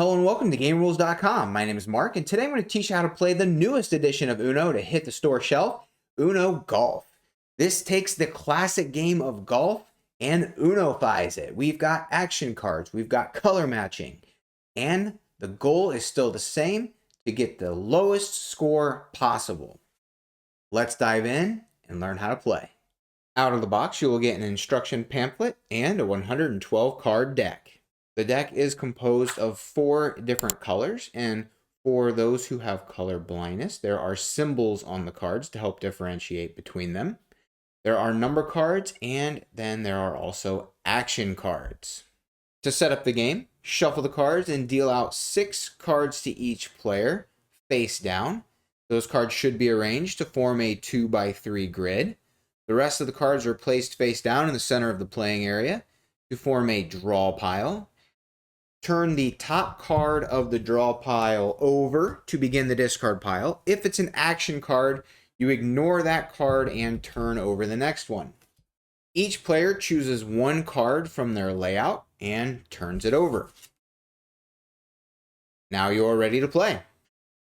Hello and welcome to GameRules.com. My name is Mark, and today I'm going to teach you how to play the newest edition of Uno to hit the store shelf, Uno Golf. This takes the classic game of golf and Uno-fies it. We've got action cards, we've got color matching, and the goal is still the same, to get the lowest score possible. Let's dive in and learn how to play. Out of the box, you will get an instruction pamphlet and a 112 card deck. The deck is composed of 4 different colors, and for those who have color blindness, there are symbols on the cards to help differentiate between them. There are number cards, and then there are also action cards. To set up the game, shuffle the cards and deal out 6 cards to each player, face down. Those cards should be arranged to form a 2x3 grid. The rest of the cards are placed face down in the center of the playing area to form a draw pile. Turn the top card of the draw pile over to begin the discard pile. If it's an action card, you ignore that card and turn over the next one. Each player chooses 1 card from their layout and turns it over. Now you're ready to play.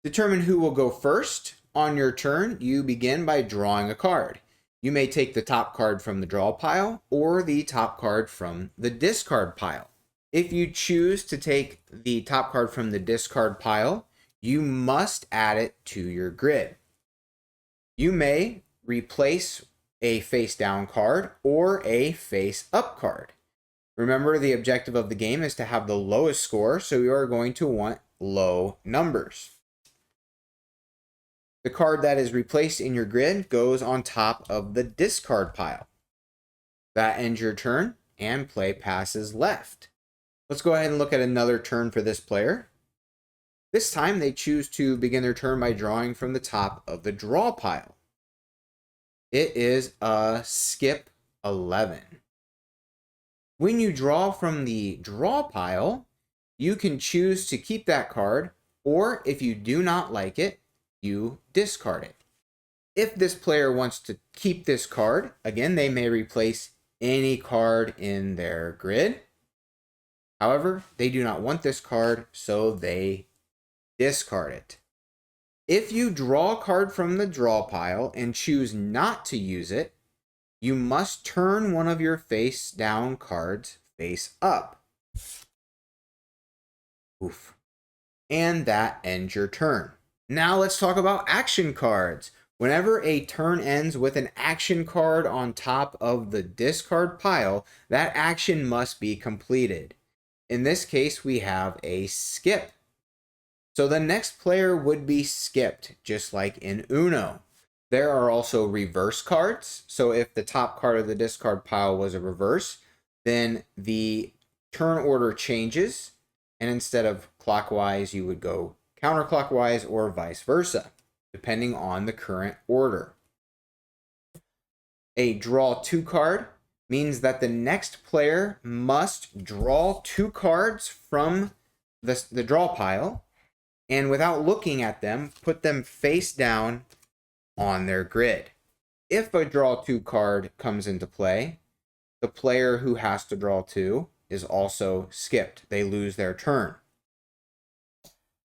Determine who will go first. On your turn, you begin by drawing a card. You may take the top card from the draw pile or the top card from the discard pile. If you choose to take the top card from the discard pile, you must add it to your grid. You may replace a face down card or a face up card. Remember, the objective of the game is to have the lowest score, so you are going to want low numbers. The card that is replaced in your grid goes on top of the discard pile. That ends your turn, and play passes left. Let's go ahead and look at another turn for this player. This time they choose to begin their turn by drawing from the top of the draw pile. It is a skip 11. When you draw from the draw pile, you can choose to keep that card, or if you do not like it, you discard it. If this player wants to keep this card, again, they may replace any card in their grid. However, they do not want this card, so they discard it. If you draw a card from the draw pile and choose not to use it, you must turn one of your face down cards face up. Oof. And that ends your turn. Now let's talk about action cards. Whenever a turn ends with an action card on top of the discard pile, that action must be completed. In this case, we have a skip. So the next player would be skipped, just like in Uno. There are also reverse cards. So if the top card of the discard pile was a reverse, then the turn order changes. And instead of clockwise, you would go counterclockwise or vice versa, depending on the current order. A draw 2 card means that the next player must draw 2 cards from the draw pile, and without looking at them, put them face down on their grid. If a draw 2 card comes into play, the player who has to draw 2 is also skipped. They lose their turn.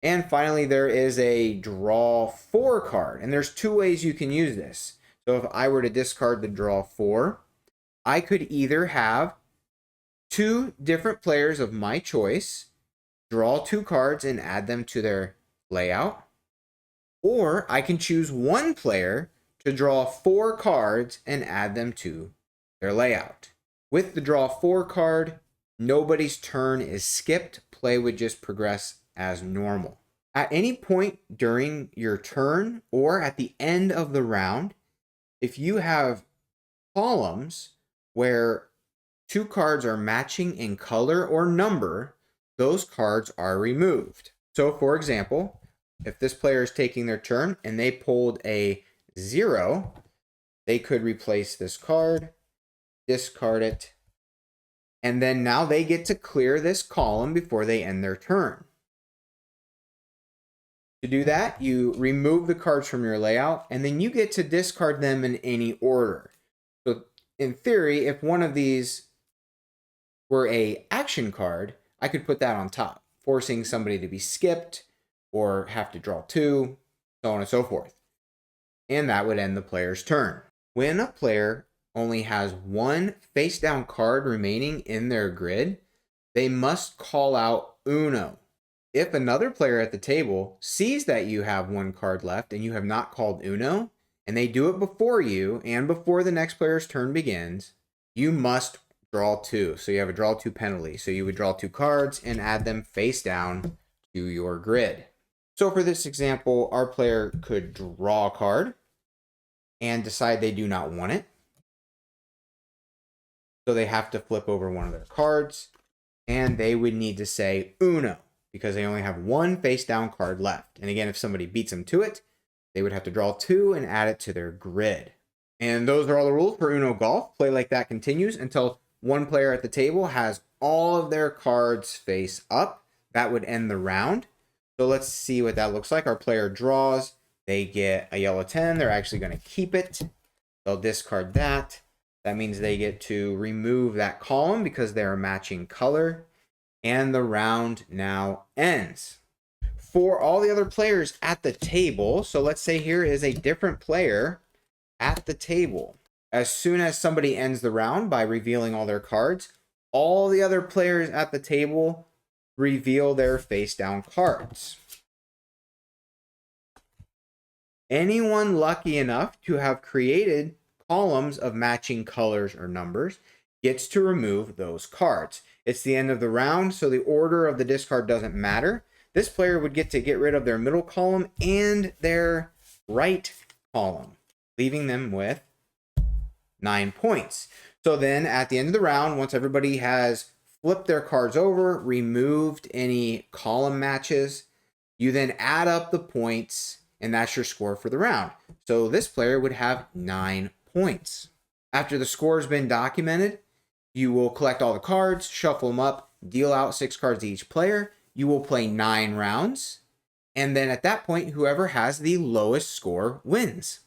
And finally, there is a draw 4 card, and there's 2 ways you can use this. So if I were to discard the draw 4, I could either have 2 different players of my choice draw 2 cards and add them to their layout, or I can choose 1 player to draw 4 cards and add them to their layout. With the draw 4 card, nobody's turn is skipped. Play would just progress as normal. At any point during your turn or at the end of the round, if you have columns where 2 cards are matching in color or number, those cards are removed. So for example, if this player is taking their turn and they pulled a 0, they could replace this card, discard it, and then now they get to clear this column before they end their turn. To do that, you remove the cards from your layout, and then you get to discard them in any order. So in theory, if one of these were a action card, I could put that on top. forcing somebody to be skipped or have to draw 2, so on and so forth. And that would end the player's turn. When a player only has one face down card remaining in their grid, they must call out Uno. If another player at the table sees that you have one card left and you have not called Uno, and they do it before you and before the next player's turn begins, you must draw 2. So you have a draw 2 penalty. So you would draw 2 cards and add them face down to your grid. So for this example, our player could draw a card and decide they do not want it. So they have to flip over one of their cards, and they would need to say Uno because they only have one face down card left. And again, if somebody beats them to it, they would have to draw 2 and add it to their grid. And those are all the rules for Uno Golf. Play like that continues until one player at the table has all of their cards face up. That would end the round. So let's see what that looks like. Our player draws. They get a yellow 10. They're actually going to keep it. They'll discard that. That means they get to remove that column because they're a matching color. And the round now ends. For all the other players at the table, so let's say here is a different player at the table. As soon as somebody ends the round by revealing all their cards, all the other players at the table reveal their face down cards. Anyone lucky enough to have created columns of matching colors or numbers gets to remove those cards. It's the end of the round, so the order of the discard doesn't matter. This player would get to get rid of their middle column and their right column, leaving them with 9 points. So then at the end of the round, once everybody has flipped their cards over, removed any column matches, you then add up the points, and that's your score for the round. So this player would have 9 points. After the score has been documented, you will collect all the cards, shuffle them up, deal out 6 cards to each player. You will play 9 rounds. And then at that point, whoever has the lowest score wins.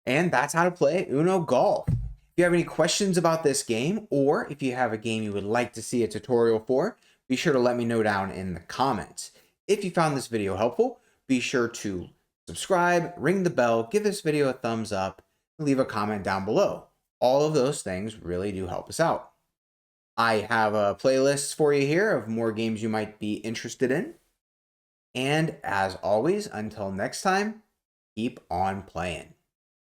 And that's how to play Uno Golf. If you have any questions about this game, or if you have a game you would like to see a tutorial for, be sure to let me know down in the comments. If you found this video helpful, be sure to subscribe, ring the bell, give this video a thumbs up, and leave a comment down below. All of those things really do help us out. I have a playlist for you here of more games you might be interested in. And as always, until next time, keep on playing.